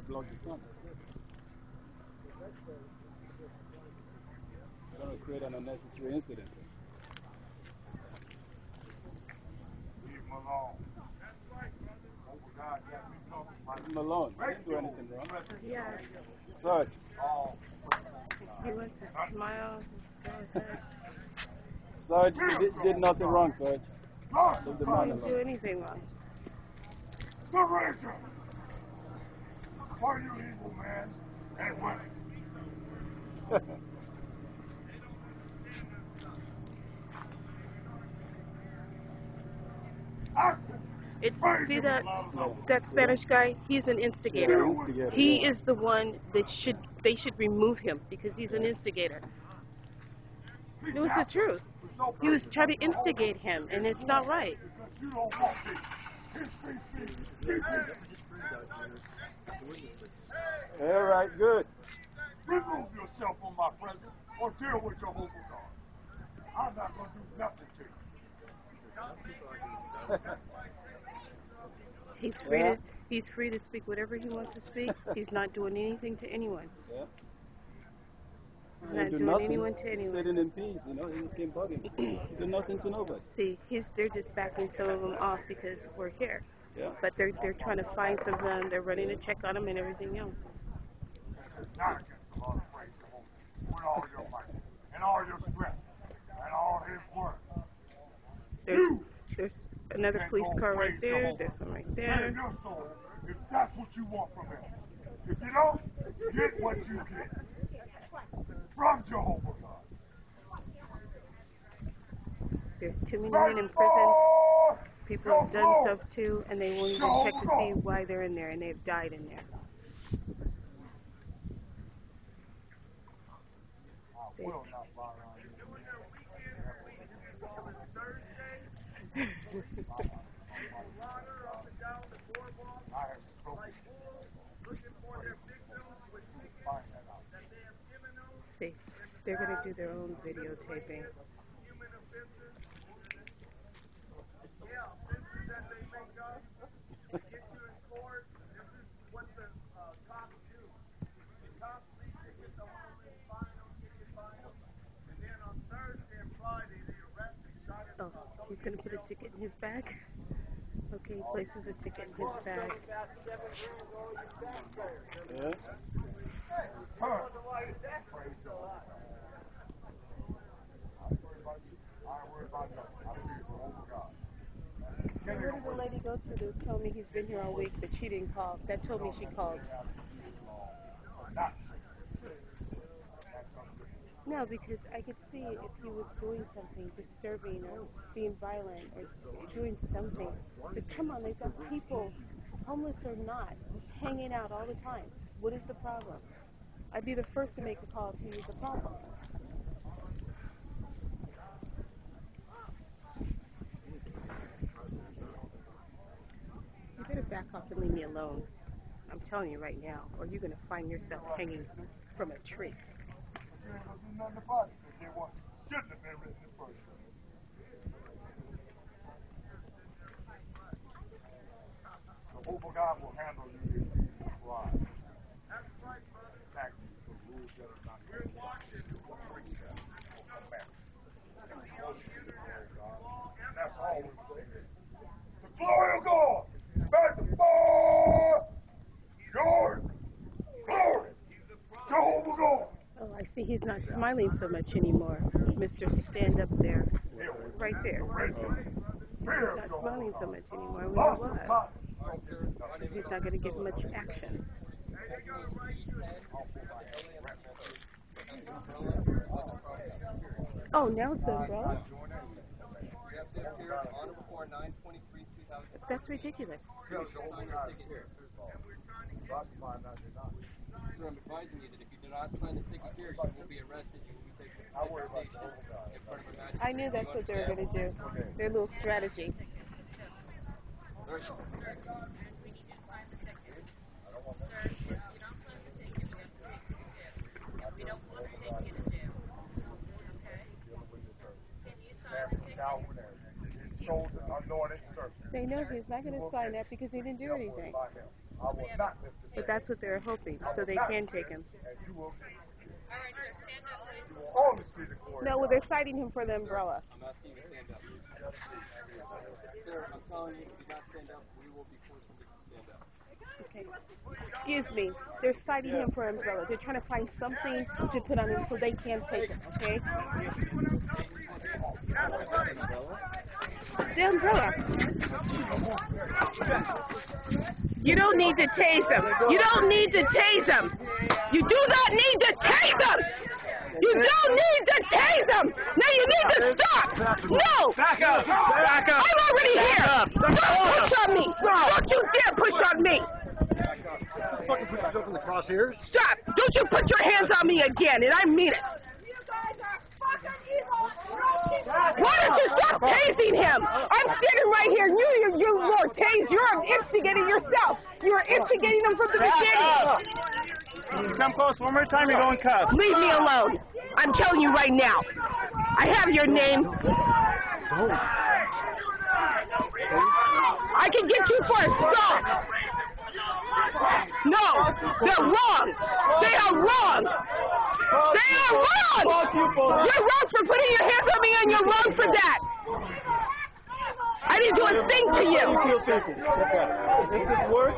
block the sun. It's going to create an unnecessary incident. Leave him alone. Leave him alone. He didn't do anything wrong. Yeah. Sarge. He wants to smile. Go ahead. Sarge did nothing wrong, Sarge. Leave the He man didn't do alone. anything wrong. The razor! For you evil man and women. See that Spanish guy? He's an instigator. Yeah, instigator, He yeah. is the one that they should remove him because he's an instigator. No, it's the truth. He was trying to instigate him, and it's not right. You don't want me. All right, good. Remove yourself from my presence or deal with your hope of God. I'm not going to do nothing to you. He's free to speak whatever he wants to speak. He's not doing anything to anyone. Yeah. He's He not didn't do doing nothing. anyone to He's anyone. sitting in peace, you know. He just came bugging. He did nothing to nobody. See, they're just backing some of them off because we're here. Yeah. But they're trying to find some of them. They're running a check on them and everything else. Not against the Lord, praise Jehovah, with all your might, and all your strength, and all his word. There's another police car right there. There's one right there. Your soul, if that's what you want from him. If you don't, get what you get. From Jehovah God. There's too many men in prison. People have done stuff too, and they won't even check to see why they're in there, and they've died in there. See? See, they're going to do their own videotaping. Oh, he's going to put a ticket in his bag? Okay, he places a ticket in his bag. Yeah. Where did the lady go to that was telling me he's been here all week, but she didn't call? That told me she called. No, because I could see if he was doing something disturbing or being violent or doing something. But come on, they've got people, homeless or not, hanging out all the time. What is the problem? I'd be the first to make a call if he was a problem. You better back off and leave me alone. I'm telling you right now, or you're going to find yourself hanging from a tree. You ain't gonna do nothing about it because they shouldn't have been written in first place. The hope of God will handle you if you try. That's right, brother. Attack you for rules that are not good. Break that. Come back. And that's all we're saying. The glory of God. Magnify your glory. Jehovah God. Oh, I see he's not smiling so much anymore. Mr. Stand Up there. Right there. He's not smiling so much anymore. I wonder why. Because he's not going to get much action. Oh, now it's the umbrella? That's ridiculous. Sir, I'm advising you that if you do not sign the ticket here, you will be arrested. You will be taken to the station in front of a magistrate. I knew that's what they were going to do. Their little strategy. Sir, We need you to sign the ticket. Sir, if you don't sign the ticket, we have to take you to jail. We don't want to take you to jail. Okay? Can you sign the ticket? His chosen anointed servant. They know he's not going to sign that because he didn't do anything. I will not lift this But that's what they're hoping, so they can take him. and you will All right, sir, stand up, please. you will only see the glory. No, well, they're citing him for the umbrella. I'm asking you to stand up. Sir, I'm telling you, if you do not stand up, we will be forced to make you stand up. Okay. Excuse me. They're citing him for umbrella. They're trying to find something to put on him so they can take him, okay? The umbrella. You don't need to tase him. You don't need to tase him. You do not need to tase him. You don't need to tase him. Now you need to stop. No. Back up! Back up! I'm already here. Don't push on me. Don't you dare push on me. Fucking put yourself in the crosshairs. Stop. Don't you put your hands on me again, and I mean it. Why don't you stop tasing him? I'm standing right here, and you Lord Tase, you're instigating yourself. You're instigating him from the beginning. You come close one more time, you're going cuffs. Leave me alone. I'm telling you right now. I have your name. I can get you for assault. No, they're wrong. They are wrong. They are wrong. You're wrong for putting your hands on me, and you're wrong for that. I didn't do a thing to you. This is work.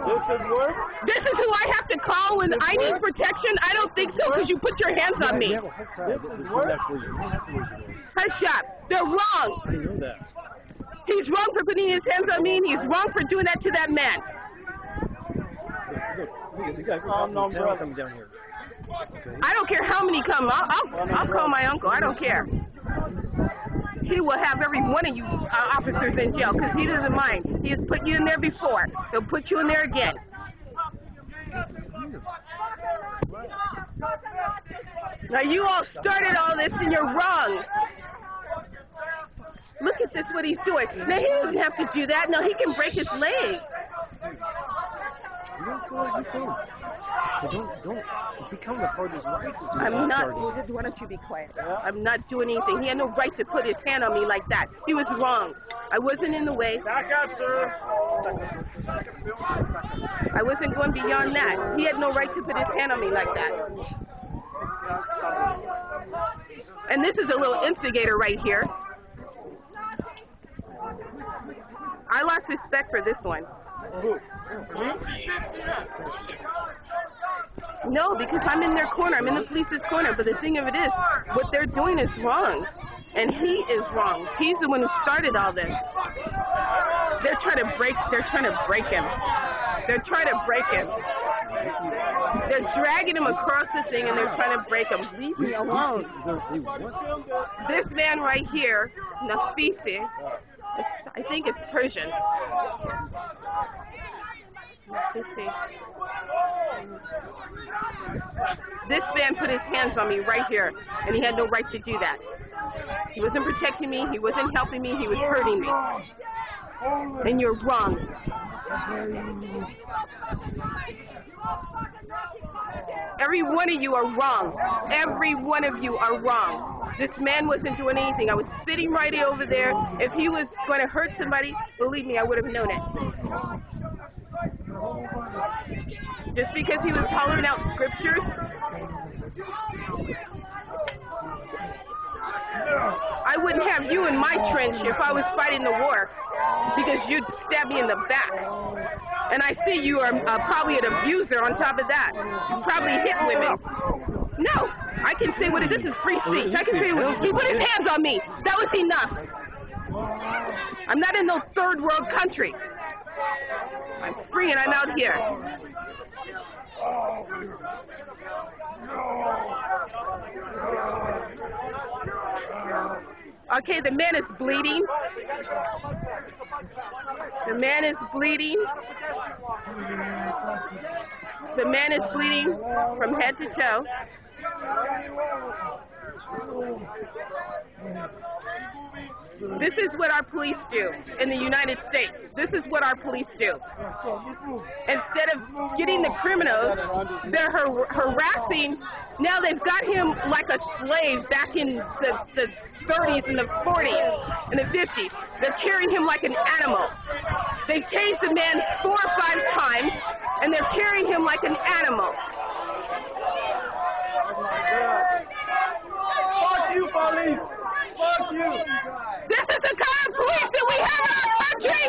This is work. This is who I have to call when I need protection? I don't think so, because you put your hands on me. This is work. Hush up. They're wrong. I know that. He's wrong for putting his hands on me, and he's wrong for doing that to that man. Look, the guy from town coming down here. I don't care how many come. I'll call my uncle. I don't care. He will have every one of you officers in jail because he doesn't mind. He has put you in there before. He'll put you in there again. Now you all started all this and you're wrong. Look at this, what he's doing. Now he doesn't have to do that. No, he can break his leg. You don't feel like you can. Don't become the part of his rights. I'm not. Why don't you be quiet? I'm not doing anything. He had no right to put his hand on me like that. He was wrong. I wasn't in the way. Back up, sir. I wasn't going beyond that. He had no right to put his hand on me like that. And this is a little instigator right here. I lost respect for this one. No, because I'm in their corner. I'm in the police's corner. But the thing of it is, what they're doing is wrong. And he is wrong. He's the one who started all this. They're trying to break him. They're trying to break him. They're dragging him across the thing and they're trying to break him. Leave me alone. This man right here, Nafisi, I think it's Persian. This man put his hands on me right here, and he had no right to do that. He wasn't protecting me, he wasn't helping me, he was hurting me. And you're wrong. Every one of you are wrong. Every one of you are wrong. This man wasn't doing anything. I was sitting right over there. If he was going to hurt somebody, believe me, I would have known it. Just because he was hollering out scriptures. I wouldn't have you in my trench if I was fighting the war, because you'd stab me in the back. And I see you are probably an abuser on top of that. You probably hit women. No, I can say what this is free speech. I can say he put his hands on me. That was enough. I'm not in no third world country. I'm free and I'm out here. Okay, the man is bleeding. The man is bleeding. The man is bleeding from head to toe. This is what our police do in the United States. This is what our police do. Instead of getting the criminals, they're harassing. Now they've got him like a slave back in the 30s and the 40s and the 50s. They're carrying him like an animal. They tased the man 4 or 5 times, and they're carrying him like an animal. Fuck you, police! Fuck you! This is the kind of police that we have in our country!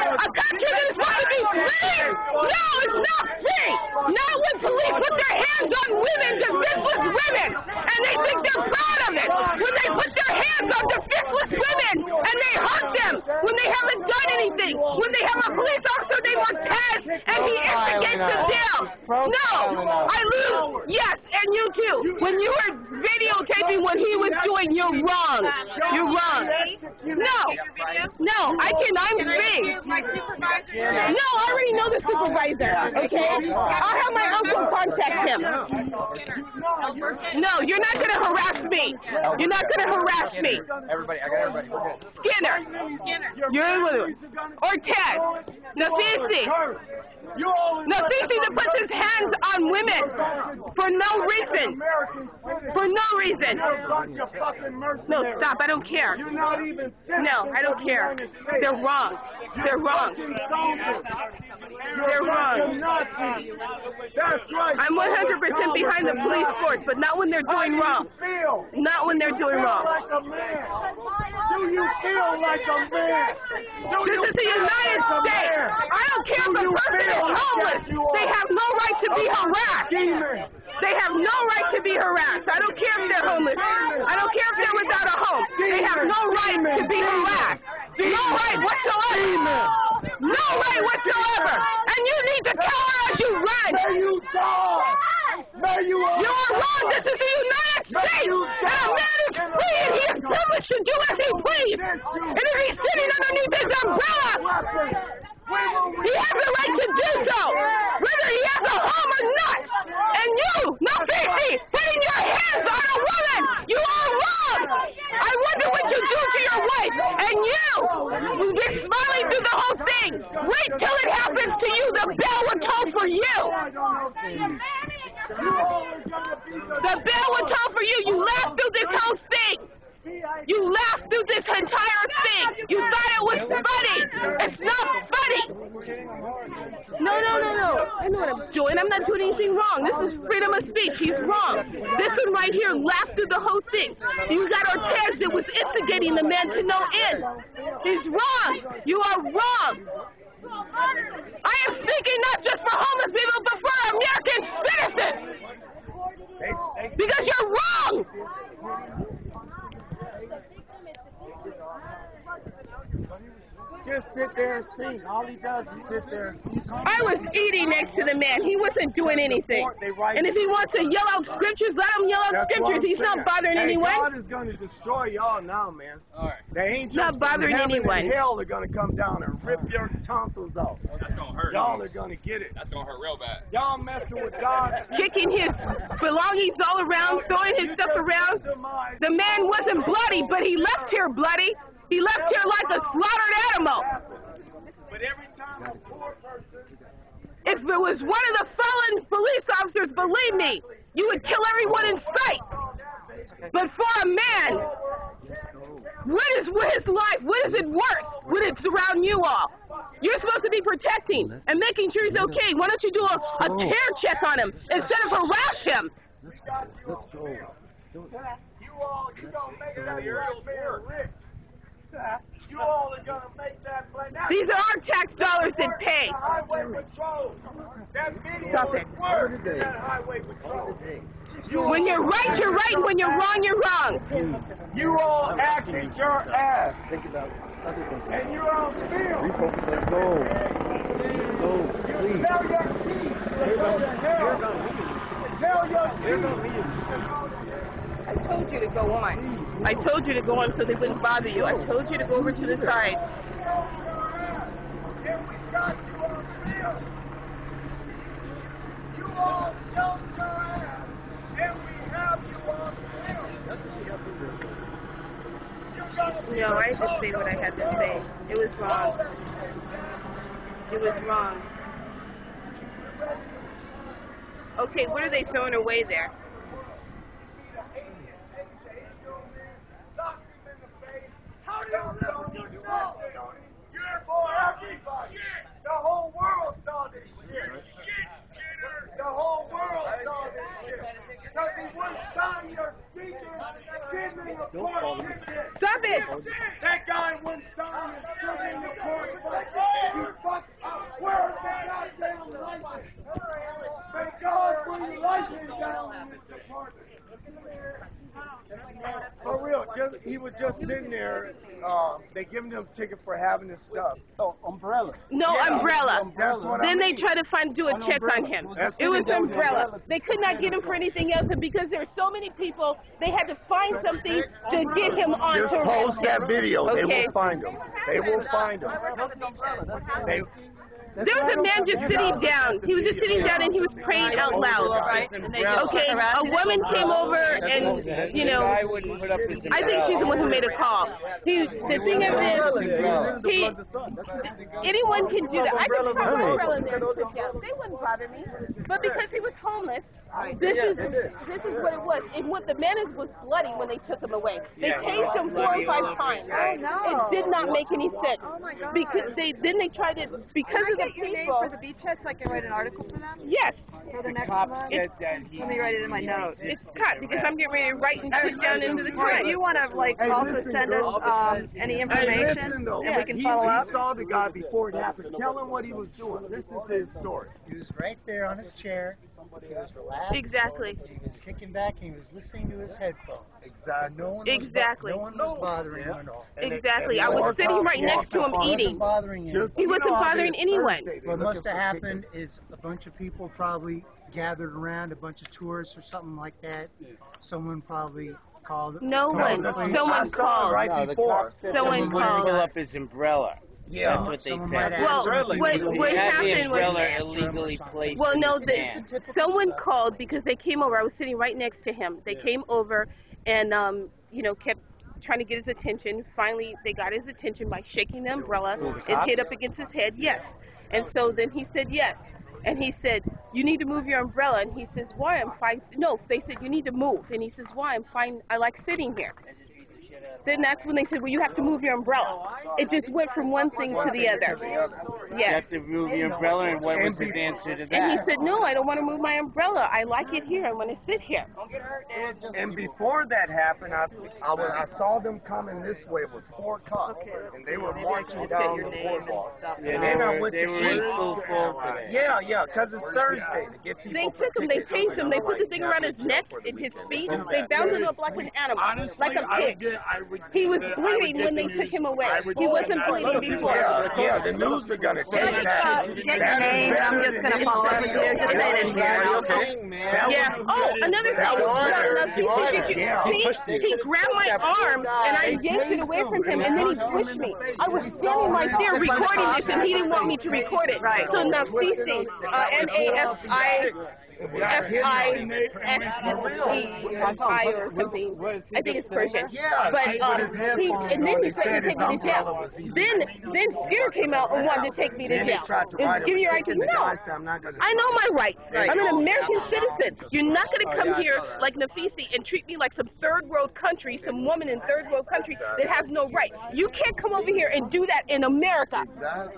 A country that is supposed to be free! No, it's not free! Not when police put their hands on women, defenseless women, and they think they're proud of it! When they put their hands on defenseless women, and they hurt them, when they haven't done anything, when they have a police officer named Martez, and he instigates them down! No! I lose! Yes, and you too! When you were videotaping what he was doing, you're wrong! You're wrong! No! No, I'm free! My supervisor. No, I already know the supervisor, okay? I'll have my uncle contact him. No, you're not going to harass me. You're not going to harass me. Everybody, I got everybody. We're good. Skinner. You're with him. Ortez. Nafisi. Nafisi that puts his hands on women for no reason. For no reason. No, stop. I don't care. No, I don't care. They're wrong. They're wrong. They're wrong. I'm 100% behind the police force, but not when they're doing wrong. Not when they're doing wrong. Do you feel like a man? This is the United States. I don't care if a person is homeless. They have no right to be harassed. They have no right to be harassed. I don't care if they're homeless. I don't care if they're without a home. They have no right to be harassed. No right whatsoever. No right whatsoever. And you need to cower as you run. May you die. May you all You're wrong. This is the United States. And a man is free and he is privileged to do as he please. And if he's sitting underneath his umbrella, he has a right to do so, whether he has a home or not. And you, Nafisi, putting your hands on a woman, you are wrong. I wonder what you do to your wife. And you've been smiling through the whole thing. Wait till it happens to you. The bell will toll for you. The bell will toll for you. You laughed through this whole thing. You laughed through this entire thing. You thought it was funny. It's not funny. No. I know what I'm doing. I'm not doing anything wrong. This is freedom of speech. He's wrong. This one right here laughed through the whole thing. You got Ortez that was instigating the man to no end. He's wrong. You are wrong. I am speaking not just for homeless people, but for American citizens. Because you're wrong. just sit there and sing. All he does is sit there. I was eating next to the man. He wasn't doing anything. And if he wants to yell out scriptures, let him yell out scriptures. He's not bothering anyone. God is going to destroy y'all now, man. All right. The angels not bothering from heaven anyone. and hell are going to come down and rip your tonsils off. That's going to hurt. Y'all are going to get it. That's going to hurt real bad. Y'all messing with God. Kicking his belongings all around, throwing his stuff around. The man wasn't bloody, but he left here bloody. He left here like a slaughtered animal. But every time a poor person... If it was one of the fallen police officers, believe me, you would kill everyone in sight. But for a man, what is his life? What is it worth when it's around you all? You're supposed to be protecting and making sure he's okay. Why don't you do a care check on him instead of harass him? Let's go. You don't make that real man rich. You all are going to make that play. These are our tax dollars that pay. Highway patrol. That video Stop it. is worse than that highway patrol. When you're right, you're right. And when you're wrong, you're wrong. You all acted your ass. Think about other things. And you're on film. Refocus. Let's go. Let's go. Please. Tell your teeth to go to hell. Tell your teeth. I told you to go on. I told you to go on so they wouldn't bother you. I told you to go over to the side. And we got you on film. You all showed your ass. And we have you on film. No, I had to say what I had to say. It was wrong. It was wrong. Okay, what are they throwing away there? How do you know you know? You're for everybody. Don't call him. Stop it! That guy went down and stood in the court. You fucked up. Where's the goddamn license? Thank God for your license down in this department. For real, he was just sitting there. They giving him a ticket for having his stuff. Oh, umbrella. No, umbrella. That's what Then I they mean. tried to do a check on him. It was umbrella. They could not get him for anything else, and because there were so many people, they had to find something to get him on Just to post that video. They Okay. will find him. They will find him. They, There was a man just sitting down. He was just sitting down and he was praying out loud. Okay, a woman came over and, you know, I think she's the one who made a call. The thing of it is, anyone can do that. I could throw my umbrella in there and sit down. They wouldn't bother me. But because he was homeless, this is what it was. The man was bloody when they took him away. They tased him 4 or 5 times. Oh, no. It did not make any sense. Oh, my God. Because they tried it because Can of I the get your name people. for the beachhead so I can write an article for them? Yes, For the next month? Let me write it in my notes. it's cut because I'm getting ready to write and put down into the All right, Times. you want to like Hey, also listen, send girl. us any information listen, though. and we can He follow up? saw the guy before it happened. Tell him what he was doing. Listen to his story. He was right there on his chair. He was relaxed. Exactly. He was kicking back and he was listening to his headphones. Exactly. No one was, Exactly. No one was bothering him at all. Exactly. I was sitting right next to him He wasn't eating. bothering him. He wasn't bothering anyone. What must have happened is a bunch of people probably gathered around, a bunch of tourists or something like that. Someone probably called. No one. Someone called. Right before. Someone pull called. up his umbrella. Yeah. That's what they Someone said. might Well, ask. what He had the happened umbrella was, illegally placed well, in no, his hand. someone called because they came over. I was sitting right next to him. They came over and, kept trying to get his attention. Finally, they got his attention by shaking the umbrella. It hit up against his head, yes. And so then he said yes. And he said, you need to move your umbrella. And he says, why? I'm fine. No, they said, you need to move. And he says, why? I'm fine. I like sitting here. Then that's when they said, well, you have to move your umbrella. It just went from one thing to the other. You Yes. have to move your umbrella, and what was his answer to And he that? said, no, I don't want to move my umbrella. I like it here. I want to sit here. And before that happened, I saw them coming this way. It was 4 o'clock, and they were marching down the boardwalk. And then I went They to were in eat. full force today. Yeah, because it's Thursday to get people. They took him, they tased him, they put the thing around his neck and his feet. They bound him up like an animal, like a pig. He was bleeding when they took him away. He wasn't bleeding before. Yeah, the news are gonna take that. Get your name, and I'm just going to follow up with you. Just say it in here. Yeah. Oh, another thing. He grabbed my arm and I yanked it away from him, and then he pushed me. I was standing right there recording this, and he didn't want me to record it. Right. So Nafisi, N-A-F-I-S-E-I or something. I think it's Persian. But and then he threatened to take me to jail. Then Skeeter came out and wanted to take me to jail. And give me your right to no. I know my rights. I'm an American citizen. You're not going to come here like Nafisi and treat me like some third world country, some woman in third world country that has no right. You can't come over here and do that in America.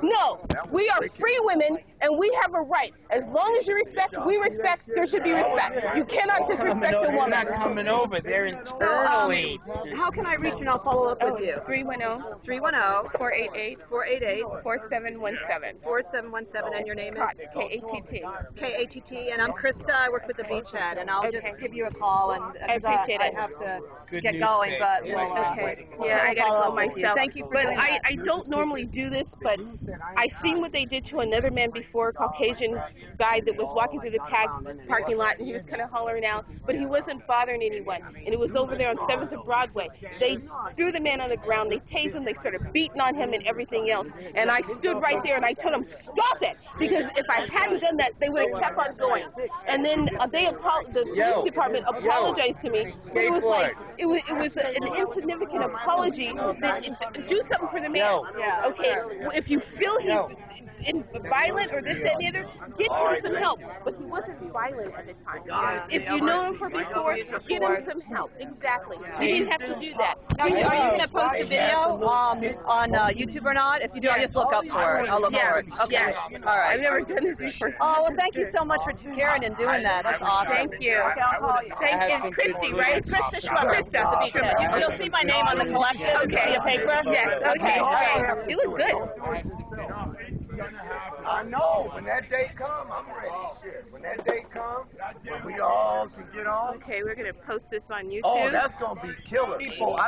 No, we are free women and we have a right. As long as you respect, we respect, there should be respect. You cannot disrespect a They're woman. not coming over. They're internally. How can I reach and I'll follow up with you? 310 310 488 488 4717. 4717, and your name is? K-A-T-T. K-A-T-T, and I'm Krista. I work with the Beachhead, and I'll just give you a call, and I appreciate I it. have to Good get going, but we'll, Okay. Yeah, I gotta follow go up with you. myself. Thank you for But doing that. I don't normally do this, but I seen what they did to another man before, a Caucasian guy that was walking through the parking lot, and he was kind of hollering out, but he wasn't bothering anyone. And it was over there on 7th and Broadway. They threw the man on the ground, they tased him, they started beating on him and everything else. And I stood right there and I told him, stop it! Because if I hadn't done that, they would have kept on going. And then the police department apologized to me, but it was like, it was an insignificant apology that do something for the man. Okay, if you feel he's violent or this, that, and the other, get him some help. But he wasn't violent at the time. If you know him from before, get him some help. Exactly. You didn't have to do that. Are you going to post a video on YouTube or not? If you do, I'll just look up for it. I'll look for it. Okay. Yes. All right. I've never done this before. Oh, well, thank you so much for caring and doing that. That's awesome. Thank you. Okay, I'll call you. It's Christy, right? It's Krista Schwemmer. Krista. You'll see see my name on the collection? Okay. The paper? Yes, okay. All right. You look good. I know. When that day come, I'm ready. Shit. When that day come, when we all can get on. Okay, we're going to post this on YouTube. Oh, that's gonna be killer. People,